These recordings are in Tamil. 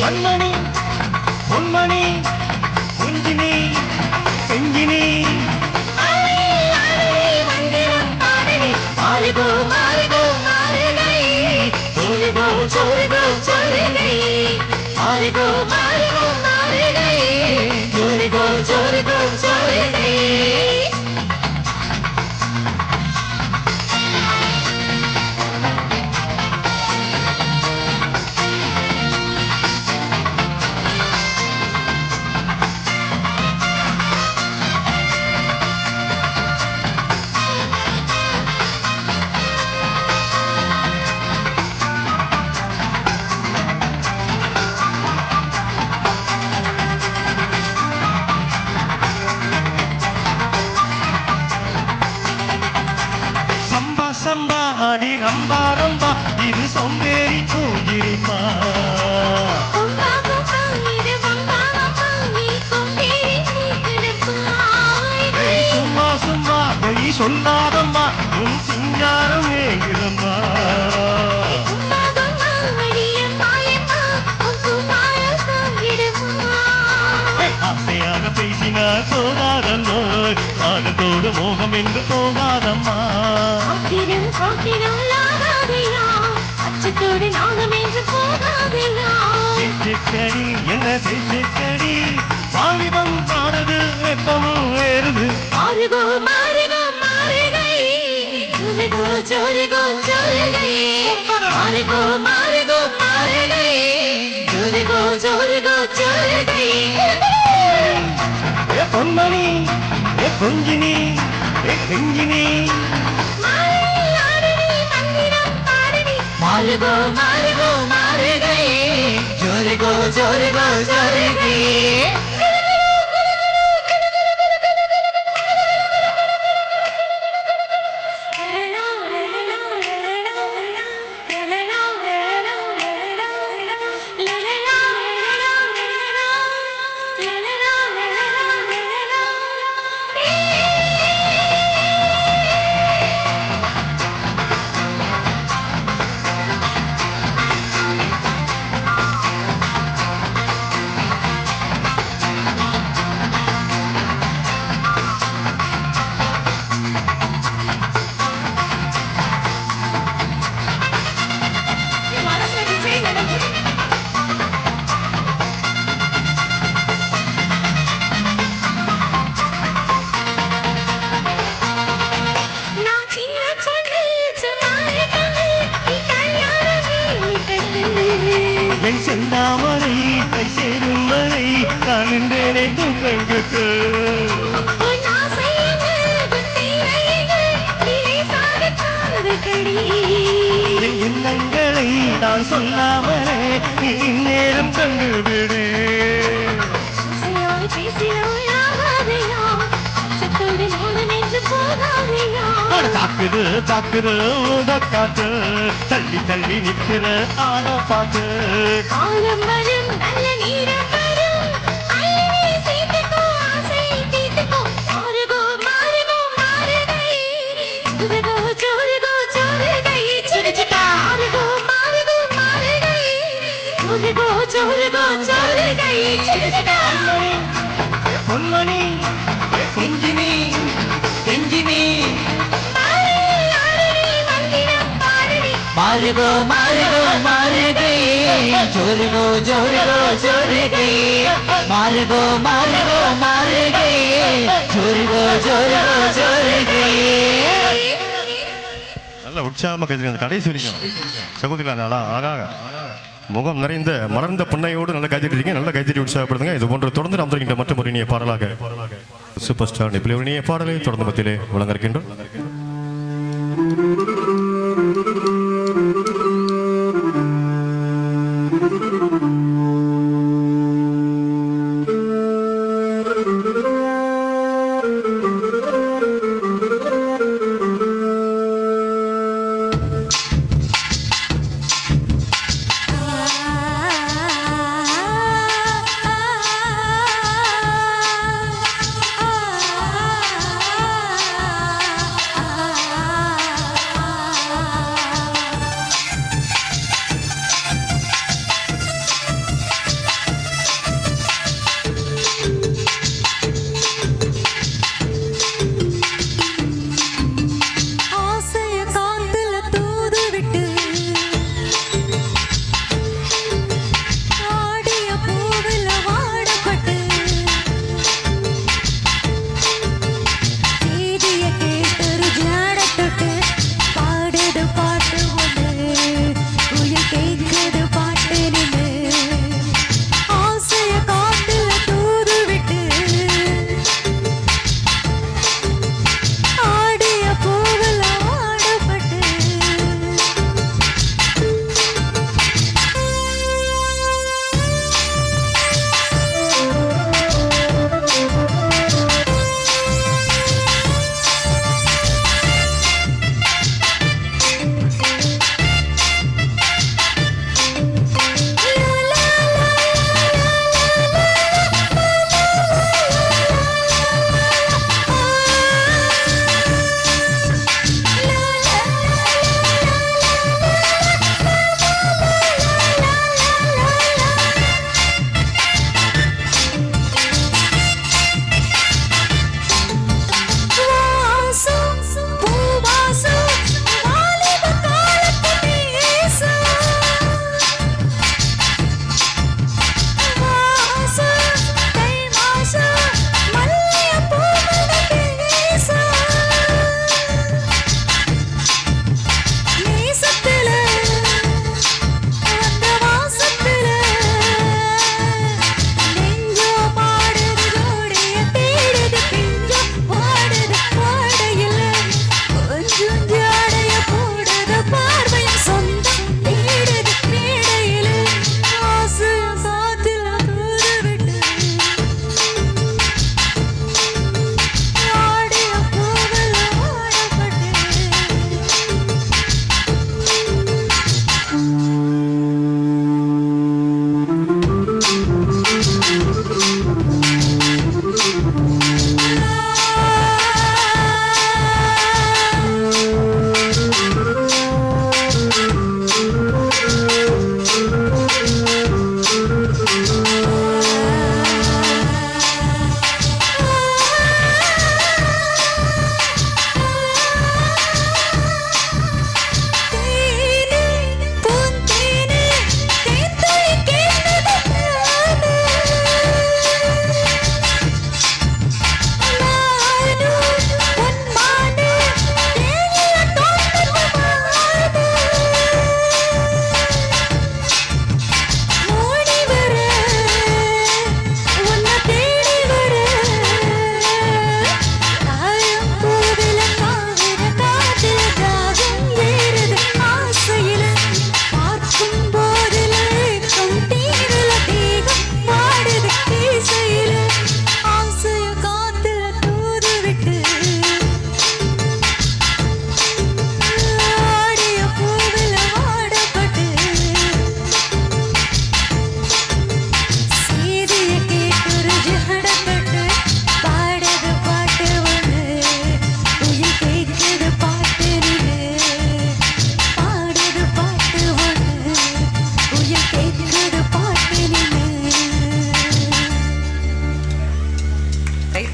கண்மணி பொன்மணி குஞ்சினி செஞ்சினி மாறுகோ மாறுகோ மாறுகை சோறுகோ சோறுகோ சோறுகை மாறுகோ மாறுகோ மாறுகை சோறுகோ சோறுகோ சோறுகை அடி ரம்பா ரம்பா இது சோம்பேறி தூங்கிரிமா சும்மா சும்மா பொய் சொல்லாதம்மா உன் சிங்காரம் ஏங்கிடம்மா ஆசையாக பேசினார் போகாதல்லோ காலத்தோடு மோகம் என்று போகாதம்மா அச்சத்தோடு நாகம் என்று போகாதையா என்ன பேச்சுக்கடி வாலிபம் பாடுது வெப்பமும் ஏறுது மாறுகோ மாறுகோ மாறுகை ஜோரிகோ ஜோரிகோ ஜோரிகை மாறுகோ மாறுகோ மாறுகை ஜோரிகோ ஜோரிகோ ஜோரிகை பொன்மணி பொஞ்சினி செஞ்சினி மாறுகோ மாறுகோ மாறுகை ஜோரிகோ ஜோரிகோ ஜோரிகை என் செந்தாமரை கை சேரும் வரை காண்கின்றேனே கண்களுக்கு எண்ணங்களை நான் சொல்லாமலே நீ நேரம் கண்டு விடு தாக்குது தாக்குது காத்து தள்ளி தள்ளி நிற்கிற ஆன பாத்து பொன்மணி செஞ்சினி செஞ்சினி மாறுகோ மாறுகோ மாறுகை ஜோரிகோ ஜோரிகோ ஜோரிகை மாறுகோ மாறுகோ மாறுகை ஜோரிகோ ஜோரிகோ ஜோரிகை நல்ல உற்சாகமாக கைது கடைசி வரைக்கும் சகோதரி அழகாக முகம் நிறைந்த மலர்ந்த புன்னையோடு நல்ல கைதட்டிருக்கீங்க நல்ல கைதட்டி உற்சாகப்படுத்துங்க இது போன்று தொடர்ந்து நாம் தருகின்ற மற்றும் ஒரு இனிய பாடலாக சூப்பர் ஸ்டார் இப்படி ஒரு இனிய பாடலை தொடர்ந்து மத்தியிலே வழங்க இருக்கின்றோம்.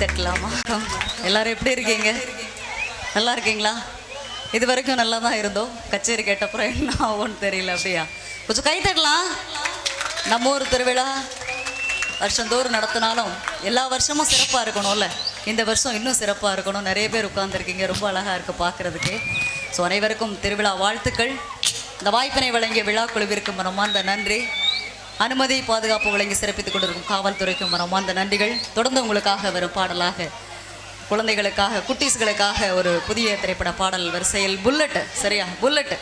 தட்டலாமா? எல்லாரும் எப்படி இருக்கீங்க? நல்லா இருக்கீங்களா? இது வரைக்கும் நல்லா தான் இருந்தோம். கச்சேரி கேட்டப்புறம் என்ன ஆகும்னு தெரியல. அப்படியா? கொஞ்சம் கை தட்டலாம். நம்ம ஊர் திருவிழா வருஷந்தோறும் நடத்தினாலும் எல்லா வருஷமும் சிறப்பாக இருக்கணும்ல. இந்த வருஷம் இன்னும் சிறப்பாக இருக்கணும். நிறைய பேர் உட்கார்ந்துருக்கீங்க, ரொம்ப அழகாக இருக்குது பார்க்குறதுக்கு. ஸோ அனைவருக்கும் திருவிழா வாழ்த்துக்கள். இந்த வாய்ப்பினை வழங்கிய விழா குழுவிற்கு மனமார்ந்த நன்றி. அனுமதி பாதுகாப்பு வழங்கி சிறப்பித்துக் கொண்டிருக்கும் காவல்துறைக்கும் மனமார்ந்த நன்றிகள். தொடர்ந்து உங்களுக்காக வரும் பாடலாக குழந்தைகளுக்காக, குட்டீஸ்களுக்காக ஒரு புதிய திரைப்பட பாடல் வரிசையில் புல்லட். சரியா? புல்லட்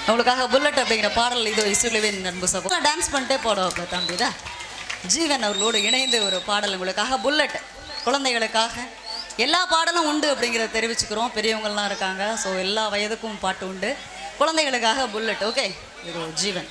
உங்களுக்காக புல்லட் அப்படிங்கிற பாடல். இது இசுலுவின் நண்பு சகோ டான்ஸ் பண்ணிட்டே பாடுவாங்க தம்பிதா ஜீவன் அவர்களோடு இணைந்து ஒரு பாடல் உங்களுக்காக புல்லட். குழந்தைகளுக்காக எல்லா பாடலும் உண்டு அப்படிங்கிறத தெரிவிச்சுக்கிறோம். பெரியவங்கள்லாம் இருக்காங்க. ஸோ எல்லா வயதுக்கும் பாட்டு உண்டு. குழந்தைகளுக்காக புல்லட். ஓகே, இது ஜீவன்.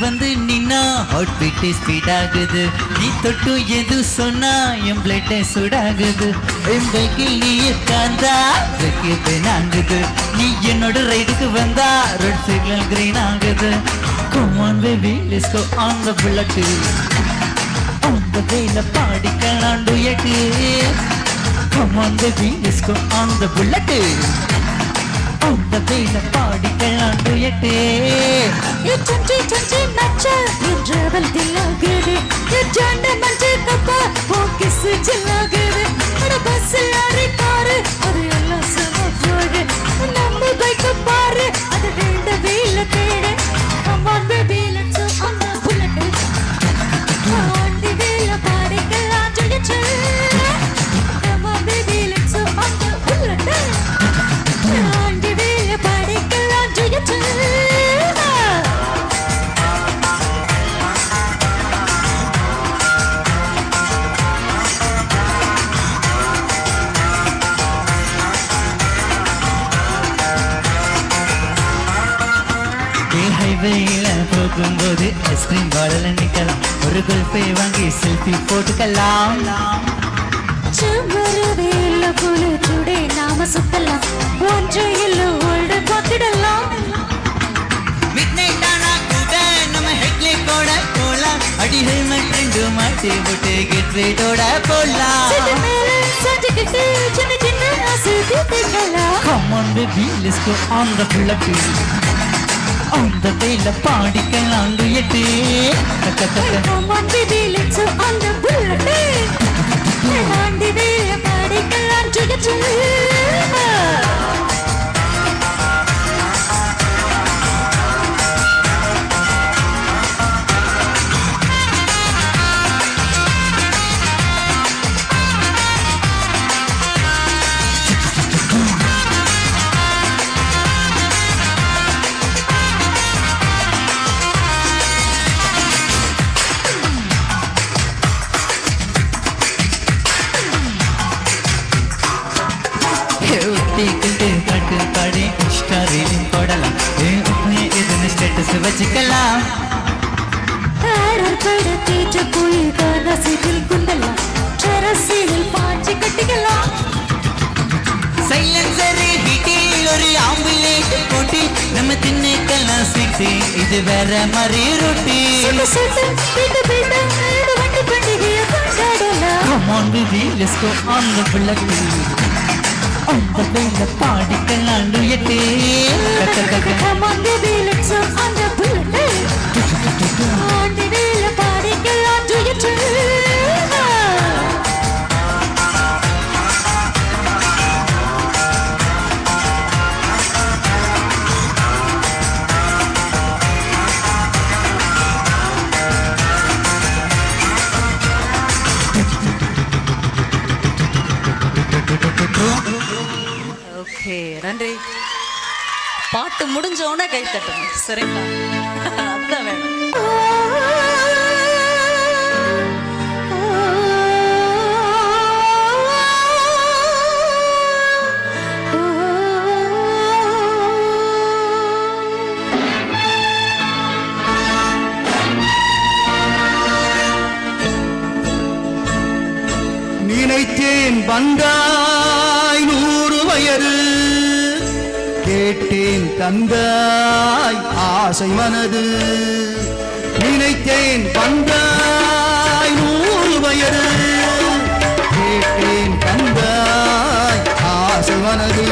வந்து நின்னா ஹார்ட் பீட் ஸ்பீட் ஆகுது. நீ தொட்டு எது சொன்னா என் பிளட் சூடாகுது. என் பைக்கில் நீ உட்கார்ந்தா பெண்ணாங்குது. நீ என்னோட ரைடுக்கு வந்தா ரெட் சிக்னல் கிரீன் ஆகுது. Come on baby, let's go on the bullet. On the way பாடிக்கலாம் duet. Come on baby, let's go on the bullet. அந்த வேல பாடிக்கலாம் duet. ये चंची चंची नचा ये ट्रैवल दिलागरे ये जाने मंजे कपा वो किस जिलागरे अरे बस यारी कार अरे अल्लाह समा जोड़े नम्बू बाइक पार अरे वेंड वेल तेरे come on baby let's go on the bullet. on the well பாடிக்கலாம் duet. come on baby let's go on the bullet. on the well பாடிக்கலாம் duet. ஹைவேல போகும்போது ஐஸ்கிரீம் பாடல நிக்கலாம். ஒரு குல்ஃபை வாங்கி செல்ஃபி போட்டுக்கலாம். செம்மரவேல போல சுடே நாம சுத்தலாம். ஒன்றையில் ஓல்டு பார்த்திடலாம். மிட்நைட் ஆனா கூட நம்ம ஹெட்லைட் போட போலாம். அடி ஹெல்மெட் ரெண்டு மாட்டி போட்டு கெட் வெயிட்டோட போலாம். சிட்டு மேல சஞ்சிக்கிட்டு சின்ன சின்ன ஆசை தீர்த்துக்கலாம். Come on baby, let's go on the bullet. அந்த வேல பாடிக்கலாம் duet. Come on baby, let's go on the bullet. on the way பாடிக்கலாம் duet. பாட்டு பாடி இன்ஸ்டா ரீலிங் போடலாம். எதுன்னு ஸ்டேட்டஸ் வச்சுக்கலாம். படத்தேற்ற போய் கனசில் குண்டலாம். டெரஸில் பாஞ்சி கட்டிக்கலாம். சைலன்சர் ஹிட்டில் ஒரு ஆம்புலேட் போட்டி நம்ம திண்ணைக்கெல்லாம் சிட்டி. இது வேற மாதிரி ரொட்டி. வண்டி பண்டிகையை கொண்டாடலாம். Come on baby, let's go on the bullet. அந்த வேல பாடிக்கலாம் duet. Come on baby, let's go on the bullet. on the way பாடிக்கலாம் duet. Okay, நன்றி. பாட்டு முடிஞ்ச உடனே கை தட்டணும். சரிங்களா? அதுதான் வேணும். வந்தாய் 100 வயது கேட்டேன் தந்தாய் ஆசை மனது நினைத்தேன் வந்தாய் 100 வயது கேட்டேன் தந்தாய் ஆசை மனது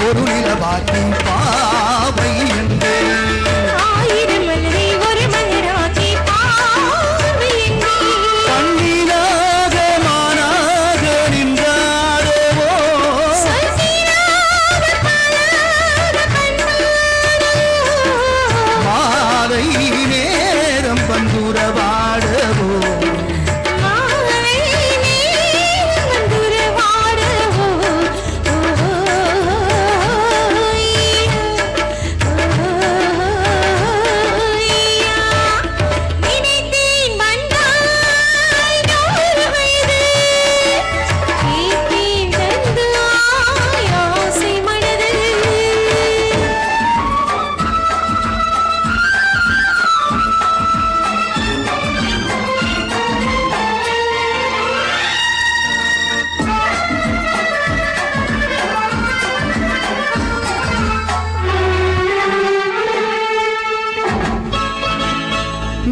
ஒரு நிலவாக்கி பாவை என்றே கண்ணீராக மானாக நின்றாரோ மாலை நேரம் பந்துரவாடவோ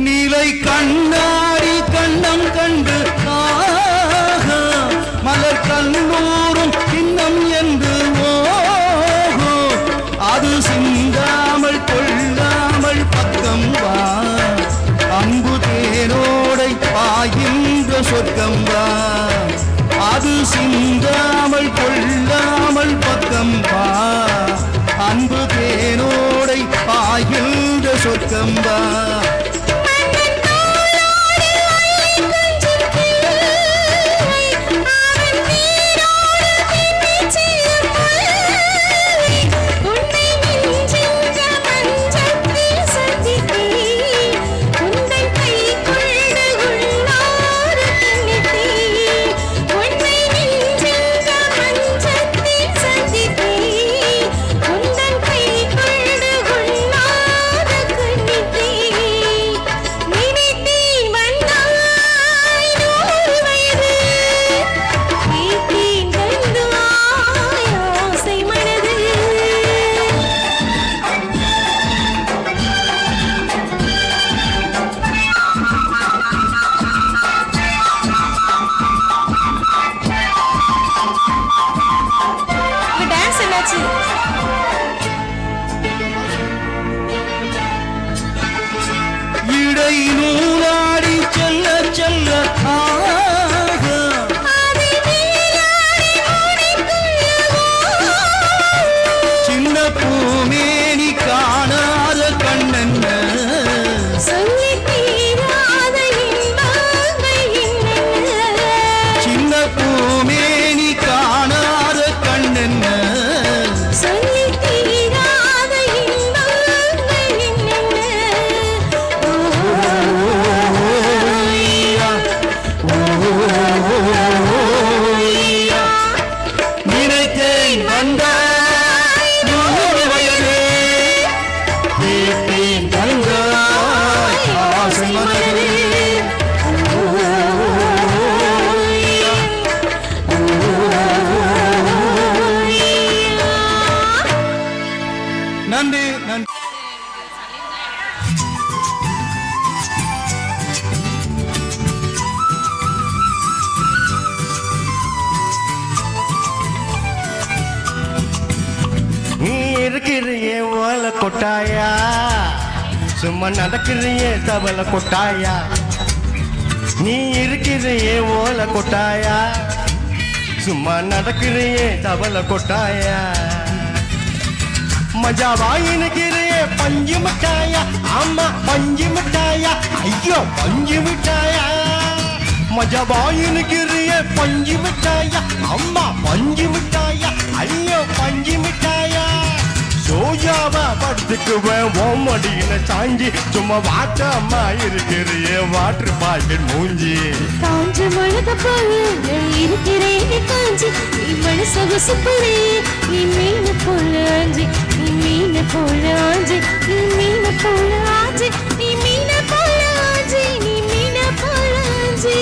நிலை கண்ணாடி கண்ணம் கண்டு மலர் கண்ணூரும் சின்னம் என்று ஓஹோ அது சிந்தாமல் கொள்ளாமல் பக்கம் வா அன்பு தேனோடை பாய்கின்ற சொர்க்கம் வா அது சிந்தாமல் கொள்ளாமல் பக்கம் வா அன்பு தேனோடை பாய்கின்ற சொர்க்கம் வா இடை நூலாடி செல்ல செல்ல சின்ன பூமேனி காணாத கண்ணென்ன சின்ன பூமேனி காணாத கண்ணென்ன நினைத்தேன் வந்தாய் 100 வயது கேட்டேன் தந்தாய் ஆசை மனது நன்றி நன்றி நீ இருக்கிறியே ஓலை கொட்டாயா சும்மா நடக்கிறியே தவளை கொட்டாயா நீ இருக்கிறியே ஓலை கொட்டாயா சும்மா நடக்கிறியே தவளை கொட்டாயா மஜாவா இருக்கிறியே பஞ்சு மிட்டாயா ஆமா பஞ்சு மிட்டாயா ஐயோ பஞ்சு மிட்டாயா மஜாவா இருக்கிறியே பஞ்சு மிட்டாயா அம்மா பஞ்சு மிட்டாயா ஐயோ பஞ்சு மிட்டாயா சோயாவா படுத்துக்குவேன் ஓமடியில சாஞ்சி சும்மா வாட்டாமா இருக்கிறியே வாட்டர் பாக்கெட் மூஞ்சி காஞ்ச மிளக போல இருக்கிறேன் காஞ்சி நீ மனசு சுப்புறே நீ மீன் போல ஆஞ்சி நீ மீன் போல ஆஞ்சி நீ மீன் போல ஆஞ்சி நீ மீன் போல ஆஞ்சி நீ மீன் போல ஆஞ்சி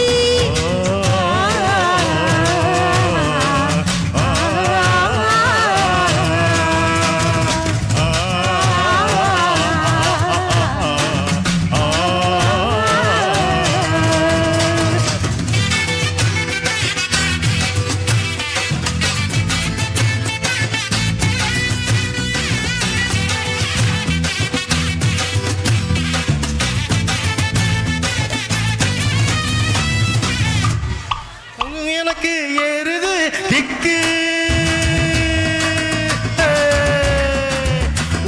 எனக்கு ஏறுது கிக்கு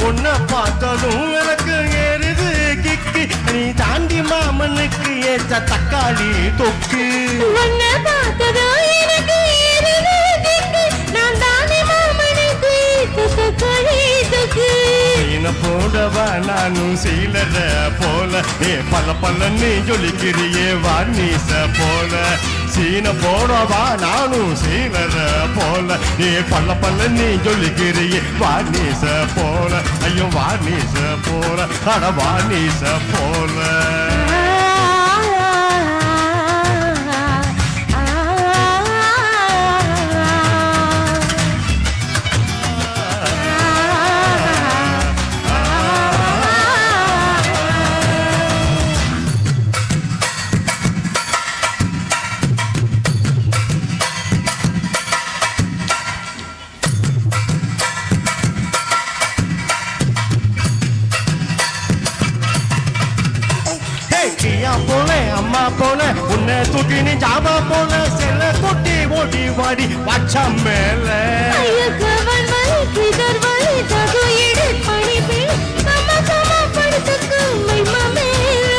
உன்னை பார்த்ததும் எனக்கு ஏறுது கிக்கு நீ தாண்டி மாமனுக்கு ஏற்ற தக்காளி தொக்கு உன்னை பார்த்ததோ எனக்கு ஏறுது திக்கு நான் தானே மாமனுக்கு தக்காளி தொக்கு மீன போடவா நானும் சீலர போல ஏ பல்ல பல்லன்னு ஜொலிக்கிறியே வார்னீச போல சீன போடவா நானும் சீலர போல ஏ பல்ல பல்லன்னு ஜொலிக்கிறியே வார்னீச போல ஐயோ வார்னீச போல அட வார்னீச போல போல அம்மா போல உன்னை தூக்கி நீ ஜாமா போல செல்ல குட்டி ஓடி வாடி வச்சம் மேல ஐயகவன் வலி கிதர் வலி தகு இடு பணி பே கம கம படுத்துக்கு மைமா மேல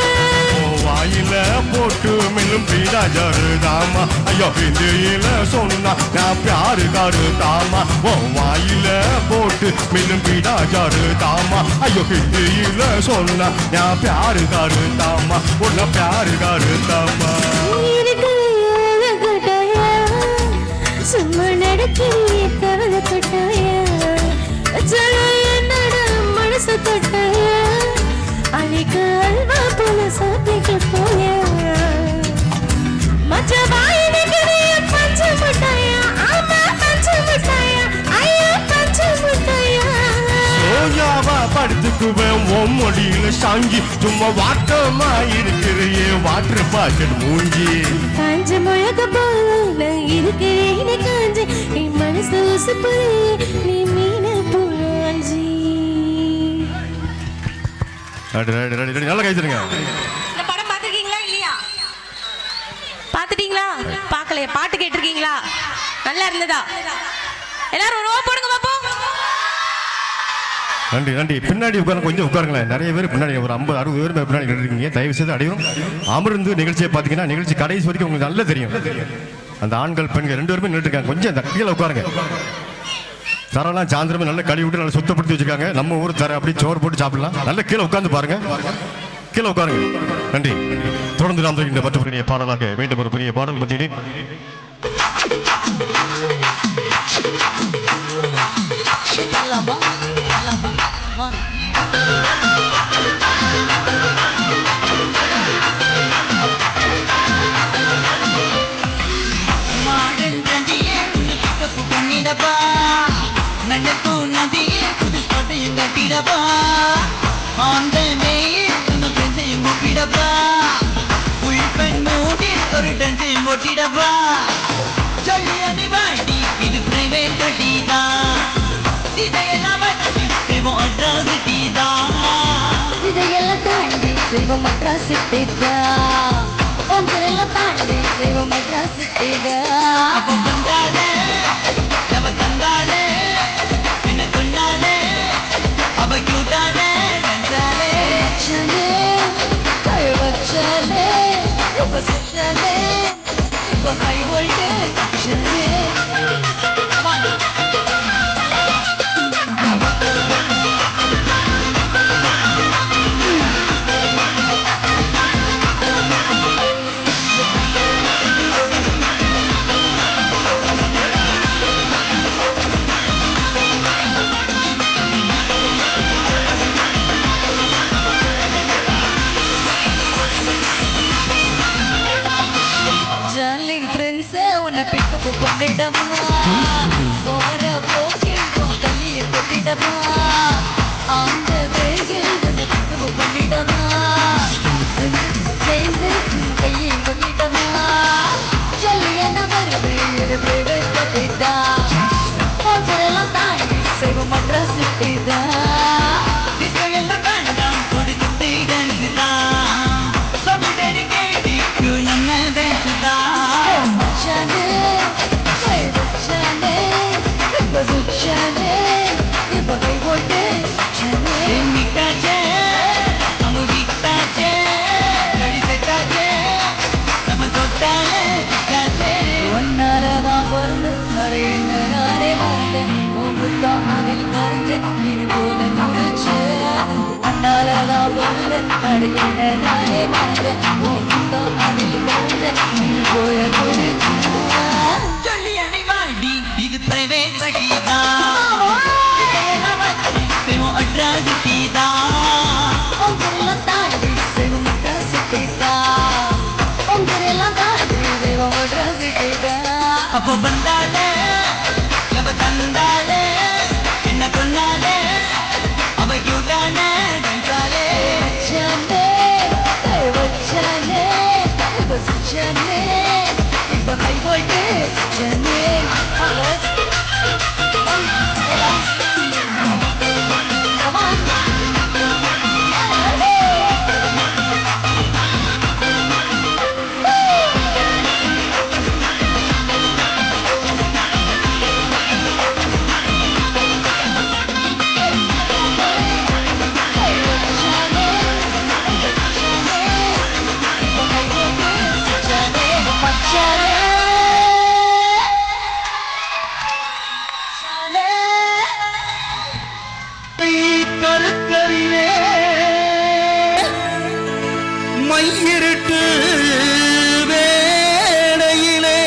வாயில போட்டு மில்லும் பீடா ஜரு தாமா ஐயோ ஹிந்தியில சொன்னா நான் பியாரு காரு தாமா ஓ வாயில போட்டு மில்லும் பீடா ஜரு தாமா ஐயோ ஹிந்தியில சொன்னா நான் பியாரு காரு தாமா உன்ன பியாரு காரு தாமா இருக்கு கட்டாய சும்மா நடக்கிறிய கவலை கட்டாய ஜல என்னட மனசு கட்டாய அன்னைக்கு அல்வா போல சாப்பிட்டு போய மச்ச வாயினுக்கிறிய பஞ்ச முட்டாயா ஆமா பஞ்ச முட்டாயா ஐயா பஞ்ச முட்டாயா சோயாவா படுத்துக்குவேன் உன் மொழியில சாங்கி சும்மா வாட்டமா இருக்கிறியே வாட்டர் பாக்கெட் மூஞ்சி காஞ்ச மிளக போல நான் இருக்கிறேன் காஞ்சி நீ மனசு உசுப்புறே நீ மீன போல ஆஞ்சி நல்லா கைதுங்க இந்த படம் பார்த்துருக்கீங்களா இல்லையா பார்த்துட்டீங்களா பார்க்கலையா பாட்டு கேட்டிருக்கீங்களா நல்லா இருந்ததா எல்லாரும் ஒரு ஓ போடுங்க பாப்போம் நன்றி நன்றி பின்னாடி உட்காருங்க கொஞ்சம் உட்காருங்களேன் நிறைய பேர் பின்னாடி ஒரு 50-60 பேர் பின்னாடி இருக்கீங்க தயவு செய்து அடையும் அமர்ந்து நிகழ்ச்சியை பார்த்தீங்கன்னா நிகழ்ச்சி கடைசி வரைக்கும் உங்களுக்கு நல்லா தெரியும் அந்த ஆண்கள் பெண்கள் 2 பேருமே நின்றுட்டு இருக்காங்க கொஞ்சம் அந்த கீழே உட்காருங்க தரெல்லாம் சாயந்தரமே நல்லா கழுவி விட்டு நல்லா சுத்தப்படுத்தி வச்சிருக்காங்க நம்ம ஊர் தர அப்படியே சோறு போட்டு சாப்பிடலாம் நல்லா கீழே உட்கார்ந்து பாருங்க கீழே உட்காருங்க நன்றி தொடர்ந்து நாம் இந்த மற்ற பெரிய பாடலாக மீண்டும் ஒரு பெரிய பாடல் பற்றி இதையெல்லாம் தாண்டி செய்வோம் அட்ராசிட்டிதா ஒன்றெல்லாம் தாண்டி செய்வோம் அட்ராசிட்டிதா high voltage கொண்டிடமா போற போக்கில் கையை கொட்டிடமா அந்த வேகில் பண்ணிடமா சேர்ந்து கையை கொட்டிடமா சொல்லியன வருது கொட்டிட்டா போதெல்லாம் தாண்டி செய்வோம் மட்ராஸ் கிட்டா ஒன்னாலதான் பொருந்து நானே வந்தேன் உங்குத்தான் அதில் மறைஞ்சேன் இது போல முடிச்சு ஒன்னாலதான் பொருந்து நானே வந்தேன் உங்குத்தான் அதில் மறைஞ்சேன் இது போல முடிச்சு சொல்லி அணிவாடி இது பிரைவேட் சகிதா அட்ராசிட்டிதா உங்களெல்லாம் தாண்டி செய்வோம் அட்ராசிட்டிதா உங்களெல்லாம் தாண்டி செய்வோம் அட்ராசிட்டிதா அப்போ வந்தாலே அவ தந்தாலே என்ன கொண்டாலே அவ யூதானே வந்தாலே வச்சானே வச்சானே வச்சானே இப்ப கை போட்டு வச்சானே கருக்கரிலே மையிருட்டு வேளையிலே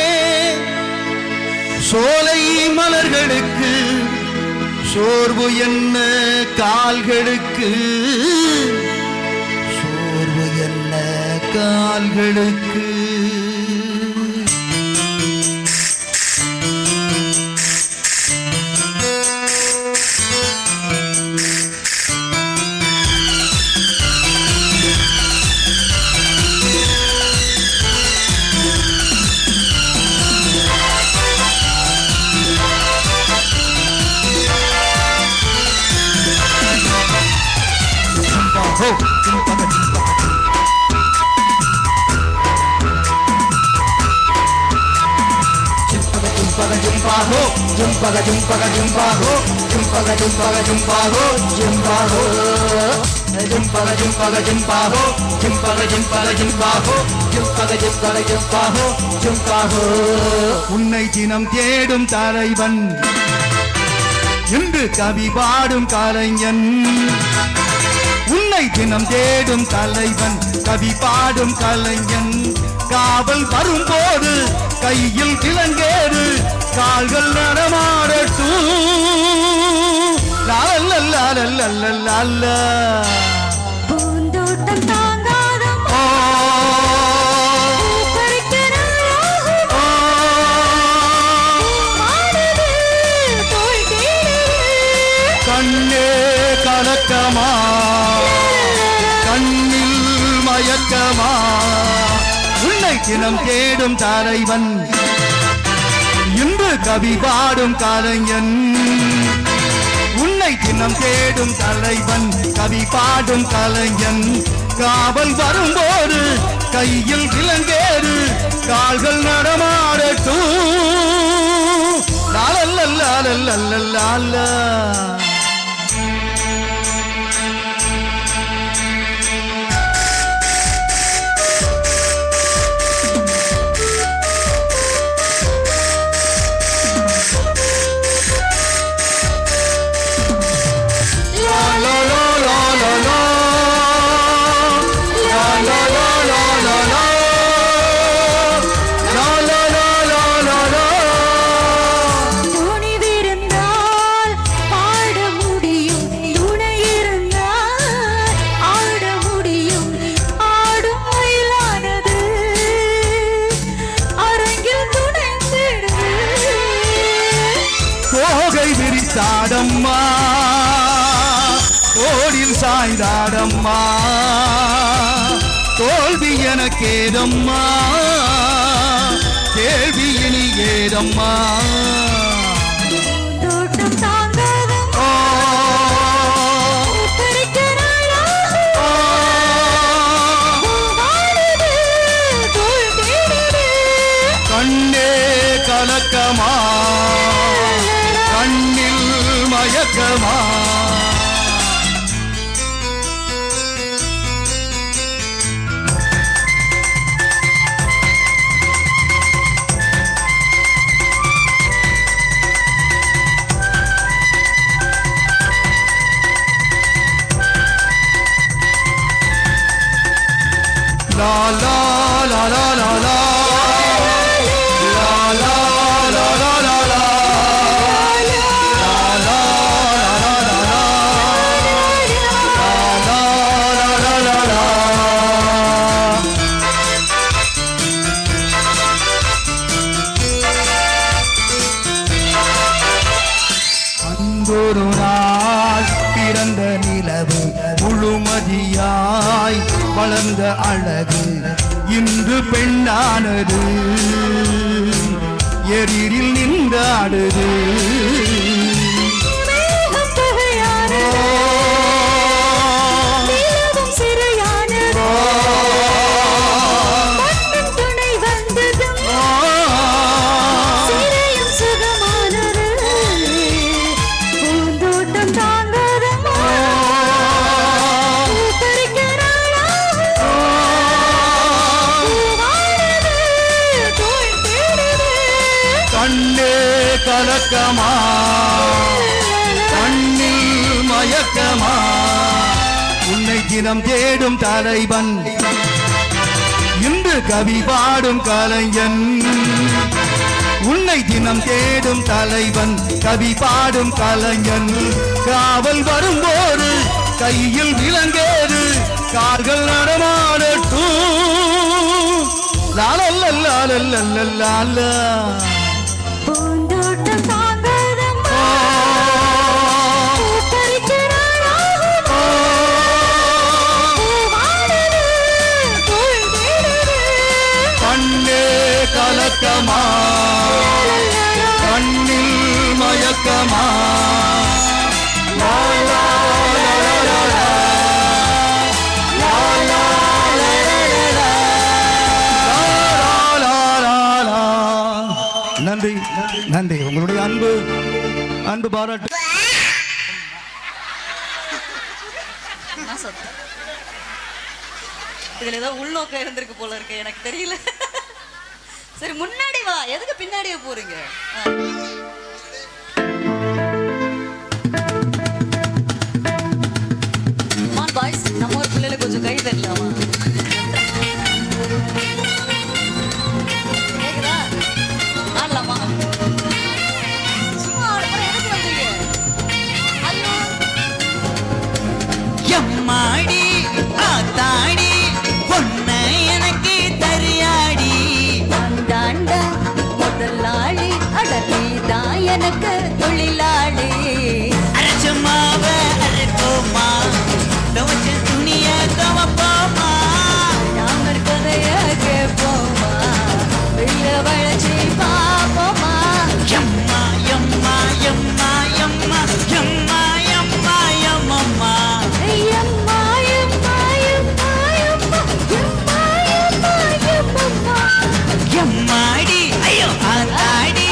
சோலை மலர்களுக்கு சோர்வு என்ன கால்களுக்கு சோர்வு என்ன கால்களுக்கு Jumpago, jumpaga, jumpaga, jumpago, jumpaga, jumpaga, jumpago, jumpago. Jumpaga, jumpaga, jumpago, jumpaga, jumpaga, jumpago, jumpaga, jumpaga, jumpago, jumpago. உன்னை தினம் தேடும் தலைவன் இன்று கவி பாடும் கலைஞன் உன்னை தினம் தேடும் தலைவன் கவி பாடும் கலைஞன் காவல் வரும்போது கையில் கிழங்கேறு கால்கள் நடமாடட்டும் பூந்தோட்டம் தாங்காத கண்ணே கலக்கமா கண்ணில் மயக்கமா உன்னை தினம் தேடும் தலைவன் இன்று கவி பாடும் கலைஞன் உன்னை தினம் தேடும் தலைவன் கவி பாடும் கலைஞன் காவல் வரும்போது கையில் விலங்கேறு கால்கள் நடமாடட்டும் லாலல்லா துணிவிருந்தால் பாடு அணைத்தாடம்மா தோளில் சாய்ந்தாடம்மா தோல்வி எனக்கேதம்மா கேள்வி இனி ஏதம்மா தோட்டம் தாங்காதம்மா பறிக்கிறாளா வாடுது தோள் தேடுது கண்ணே கலக்கமா கண்ணில் மயக்கமா la la la la la la la la la la la la அன்பொரு நாள் பிறந்த நிலவு முழுமதியாய் வளர்ந்த அழகு இன்று பெண்ணானது எரிரில் நின்றாடுது மேகம் புகையானது நிலவும் சிறையானது மண்ணும் துணை வந்ததும் சிறையும் சுகமானது பூந்தோட்டம் தாங்காதம்மா பறிக்கிறாளா வாடுது தோள் தேடுது கண்ணே கலக்கமா கண்ணில் மயக்கமா உன்னை தினம் தேடும் தலைவன் இன்று கவி பாடும் கலைஞன் உன்னை தினம் தேடும் தலைவன் கவி பாடும் கலைஞன் காவல் வரும்போது கையில் விலங்கேறு கால்கள் நடமாடட்டும் லாலல்லல்லாலல்லல்லாலா பூந்தோட்டம் தாங்காதம்மா பறிக்கிறாளா வாடுது தோள் தேடுது கண்ணே கலக்கமா கண்ணில் மயக்கமா லா, லா, லா, லா, லா, லா. லா, லா, லா, லா, லா, லா. லா, லா, லா, லா. நன்றி நன்றி உங்களுடைய அன்பு பாராட்டு இதுல ஏதோ உள்நோக்கம் இருந்திருக்கு போல இருக்கு எனக்கு தெரியல. சரி முன்னாடி வா, எதுக்கு பின்னாடியே போறீங்க? பாய்ஸ் நம்ம ஒரு பிள்ளைல கொஞ்சம் கை தட்டலாமா? கேக்குதா? ஆடலாமா? சும்மா ஆடுறப்ப எதுக்கு வந்தீங்க? ஐயோ எம்மாடி ஆத்தாடி பொண்ணு எனக்கு தரியாடி அந்தாண்ட முதலாளி அடலிதான் எனக்கு தொழிலாளி அரைச்சமாவ அரைப்போமா துவச்ச துணிய துவப்போமா நாம கதைய கேட்போமா வெள்ள வளைச்சி பாப்போமா எம்மா எம்மா எம்மா எம்மா எம்மா எம்மா எம்மம்மா ஐயம்மா எம்மா எம்மா எம்மா எம்மா எம்மா எம்மம்மா எம்மாடி ஐயோ ஆத்தாடி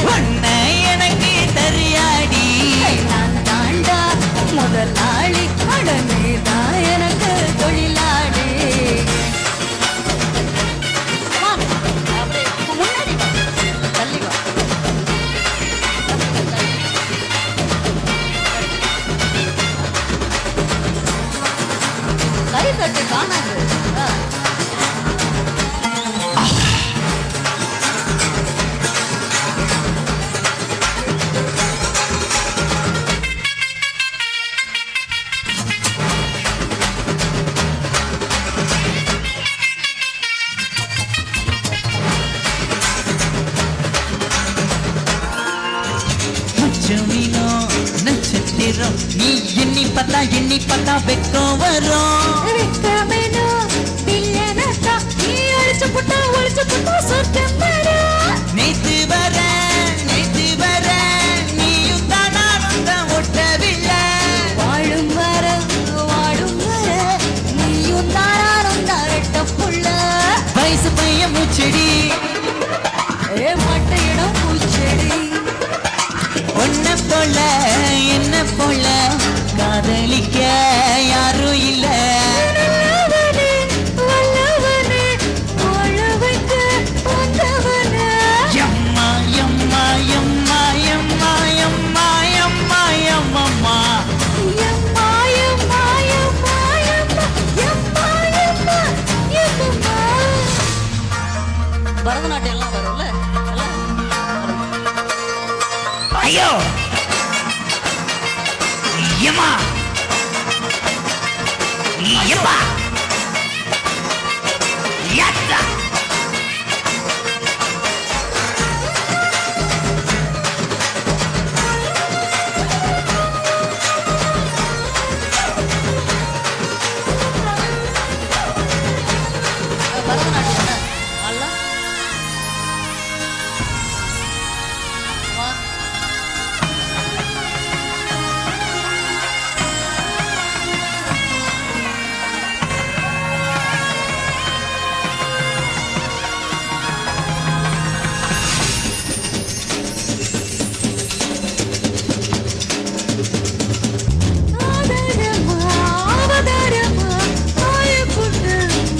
பொண்ணு எனக்கு தரியா நட்சத்திரம் நீ எண்ணி பார்த்தா வெக்கம் வரும் வெக்கமேனோ வில்லனத்தா நீ ஒளிச்சு புட்டா சொர்க்கம் வரும் நேத்து வர நீயும் தான் நானும் தான் ஒட்டவில்லை வாழும் வர நீயும் தாராரும் தாரட்ட புள்ள வயசு பையன் மூச்செடி ஏ மட்ட இடம் பூச்செடி ஒன்ன போல என்ன போல காதலிக்க யாரும் இல்ல நல்லவனே வல்லவனே வாழ வைக்க வந்தவனே எம்மா எம்மா எம்மா எம்மா எம்மா எம்மா எம்மம்மா எம்மா எம்மா எம்மா எம்மா எம்மா எம்மா பரதநாட்டியம் எல்லாம் வரும்ல எல்லாம் ஐயோ எம்மா எம்மா யாத்தா பரதநாட்டியம் அல்ல வா அவதாரமா ஆயக்குண்டு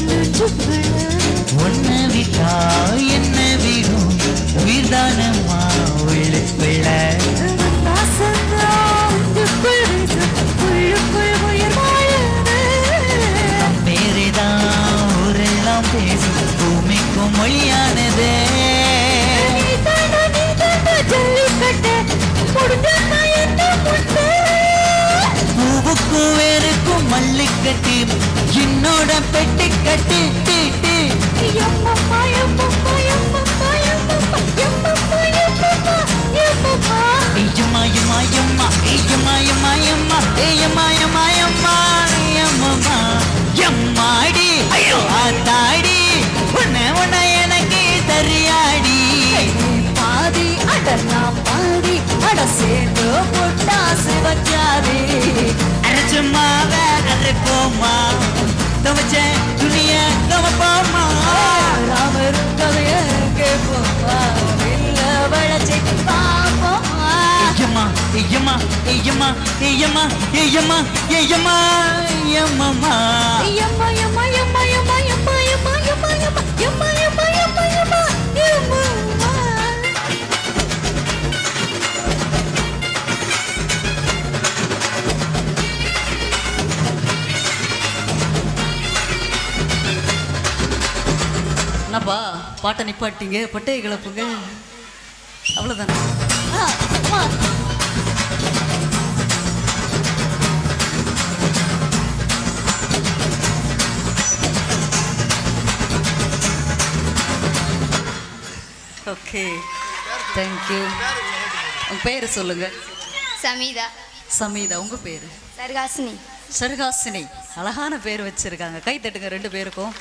நெஞ்சுக்குள்ள ஒன்ன விட்டா என்ன விடும் உயிர்தானம்மா உள்ளுக்குள்ள பேருதான் ஊரெல்லாம் பேசும் பூமிக்கும் மொழியானது பூவுக்கும் வேருக்கும் மல்லிக்கட்டி என்னோட பெட்டி கட்டி ஐயம்மா ஐயம்மா ஐயம்மா ஐயம்மா ஐயம்மா ஐயம்மா ஐயம்மா ஐயம்மா ஐயம்மா ஐயம்மா எம்மாடி ஐயோ ஆத்தாடி உன்னை எனக்கு தெரியாடி பாதி அடலாம் பாதி அட சேர்ந்து பொட்டாசு வச்சாதே அரைச்சம்மாவ அரைப்போமா துவச்ச துணிய துவப்போமா ராமர் கதைய கேட்போமா இல்ல வளச்சி பாப்போமா ஐயம்மா ஐயம்மா ஐயம்மா ஐயம்மா ஐயம்மா ஐயம்மா ஐயம்மா Yamma yamma yamma yamma yamma yamma yamma yamma yamma yamma yamma yamma yamma. என்னப்பா பாட்டை நிப்பாட்டிங்க பட்டையை கிளப்புங்க அவ்வளோதானே ஓகே தேங்க்யூ உங்கள் பேர் சொல்லுங்க சமீதா சமீதா உங்கள் பேர் சர்காசினி சர்காசினி அழகான பேர் வச்சுருக்காங்க கை தட்டுங்க ரெண்டு பேருக்கும்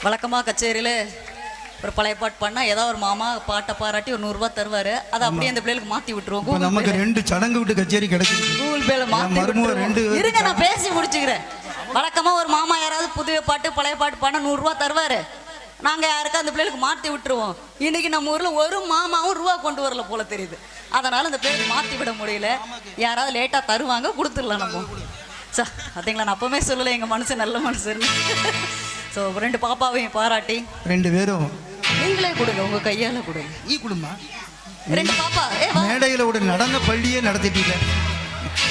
வழக்கமாக கச்சேரியில் ஒரு பழைய பாட்டு பண்ணால் ஏதாவது ஒரு மாமா பாட்டை பாராட்டி ஒரு 100 ரூபாய் தருவார் அதை அப்படியே அந்த பிள்ளைகளுக்கு மாற்றி விட்டுருவோம் இப்ப நமக்கு 2 சடங்கு விட்டு கச்சேரி கிடைச்சிருக்கு. கூகுள் பேல மாற்றி மருமக விட்டுருவோம். 2 இருங்க நான் பேசி முடிச்சுக்கிறேன் வழக்கமாக ஒரு மாமா யாராவது புதிய பாட்டு பழைய பாட்டு பண்ண 100 ரூபாய் தருவார் நாங்கள் யாருக்கா அந்த பிள்ளைகளுக்கு மாற்றி விட்டுருவோம் இன்னைக்கு நம்ம ஊரில் ஒரு மாமாவும் ரூபா கொண்டு வரல போல தெரியுது அதனால் அந்த பிள்ளைக்கு மாற்றி விட முடியல யாராவது லேட்டாக தருவாங்க கொடுத்துடலாம் நம்ம சார் பார்த்தீங்களா நான் அப்பவுமே சொல்லலை எங்கள் மனசு நல்ல மனுஷன்னு ஸோ 2 பாப்பாவையும் பாராட்டி 2 பேரும் நீங்களே கொடுங்க உங்கள் கையால் கொடுங்க ஈ குடும்பமா 2 பாப்பா ஏ வா மேடையில் ஒரு நடன பள்ளியே நடத்திட்டீங்க.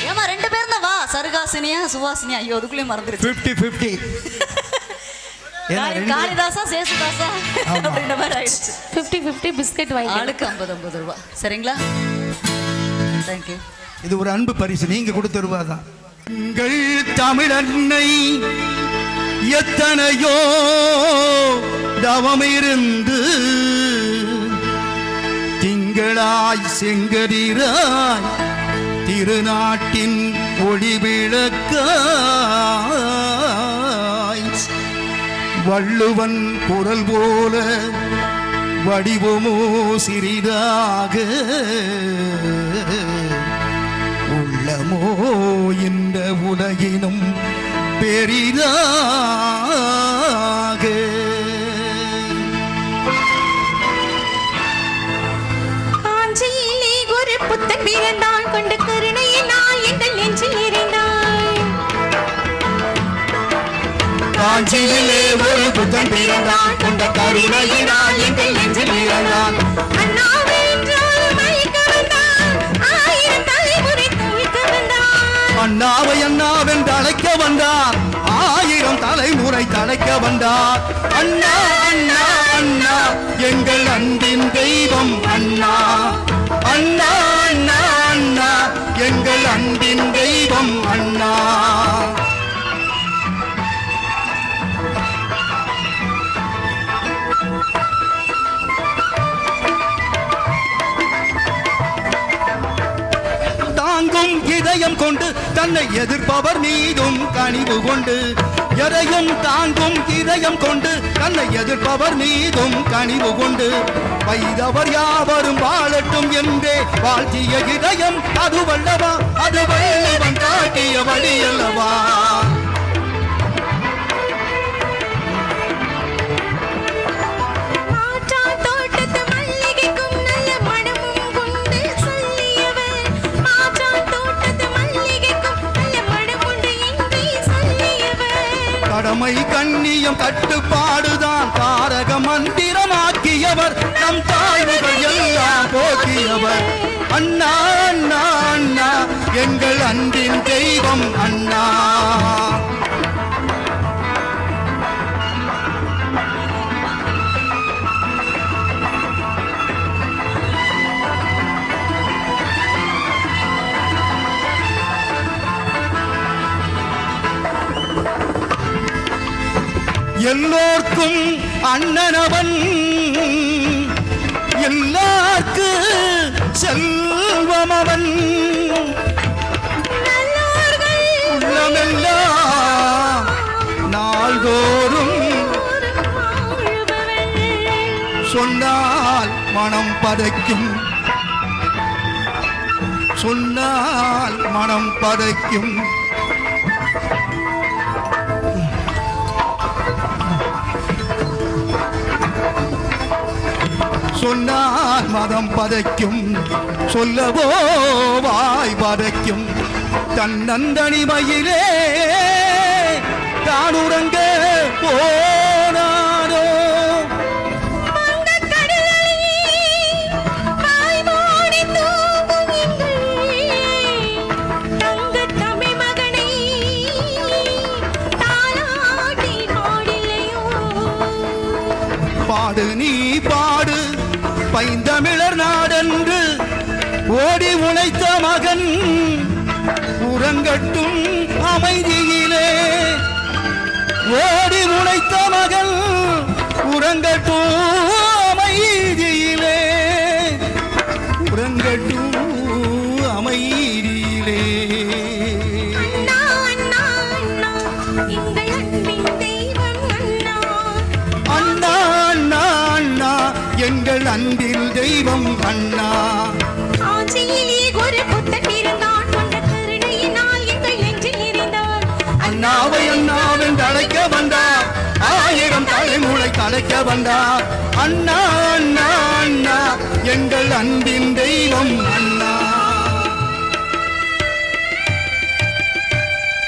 ஏமா 2 பேரும் தான் வா சர்காசினியா சுவாசினியா ஐயோ அதுக்குள்ளேயும் மறந்துருச்சு 50-50. ஏன்னா 2 காளிதாசா சேசுதாசா அப்படின்ற மாதிரி ஆயிடுச்சு 50-50 பிஸ்கட் வாங்கி ஆளுக்கு 50 ரூபா சரிங்களா தேங்க்யூ இது ஒரு அன்பு பரிசு நீங்க கொடுத்த ரூபா தான். எங்கள் தமிழன்னை எத்தனையோ தவமிருந்து திங்களாய் செங்கதிராய் திருநாட்டின் ஒளிவிளக்காய் வள்ளுவன் குரல் போல வடிவமோ சிறிதாக உள்ளமோ இந்த உலகினும் பெரிதாக காஞ்சியிலே ஒரு புத்தன் பிறந்தான் கொண்ட கருணையினால் எங்கள் நெஞ்சில் நிறைந்தாய் காஞ்சியிலே ஒரு புத்தன் பிறந்தான் கொண்ட கருணையினால் எங்கள் நெஞ்சில் நிறைந்தான் அண்ணாவே என்றால் மயக்க வந்தான் ஆயிரம் தலைமுறை தவிக்க வந்தான் அண்ணாவை அண்ணாவென்று அழைக்க வந்தார் ஆயிரம் தலைமுறை தழைக்க வந்தார் அண்ணா அண்ணா அண்ணா எங்கள் அன்பின் தெய்வம் அண்ணா அண்ணா அண்ணா அண்ணா எங்கள் அன்பின் தெய்வம் அண்ணா தாங்கும் இதயம் கொண்டு தன்னை எதிர்ப்பவர் மீதும் கனிவு கொண்டு எதையும் தாங்கும் இதயம் கொண்டு தன்னை எதிர்ப்பவர் மீதும் கனிவு கொண்டு வைதவர் யாவரும் வாழட்டும் என்றே வாழ்த்திய இதயம் அதுவல்லவா அது வல்லவன் காட்டிய வழி அல்லவா கடமை கண்ணியம் கட்டுப்பாடுதான் தாரக மந்திரமாக்கியவர் நம் தாய்வுகள் எல்லாம் போக்கியவர் அண்ணா அண்ணா அண்ணா எங்கள் அன்பின் தெய்வம் அண்ணா எல்லோர்க்கும் அண்ணனவன் எல்லார்க்கு செல்வம் அவன் உள்ளமெல்லாம் நாள்தோறும் சொன்னால் மனம் பதைக்கும் சொன்னால் மனம் பதைக்கும் சொன்னால் மதம் பதைக்கும் சொல்லவோ வாய் பதைக்கும் தன்னந்தனிமையிலே தானுறங்க போனானோ பாடு நீ பாடு பைந்தமிழர் நாடென்று ஓடி உழைத்த மகன் உறங்கட்டும் அமைதியிலே ஓடி உழைத்த மகன் உறங்கட்டும் அமைதியிலே உறங்கட்டும் அமைதியிலே அண்ணா அண்ணா அண்ணா எங்கள் அன்பில் தெய்வம் அண்ணா அண்ணாவை அண்ணாவென்று அழைக்க வந்தார் ஆயிரம் தலைமுறை கலைக்க வந்தார் அண்ணா அண்ணா அண்ணா எங்கள் அன்பின் தெய்வம்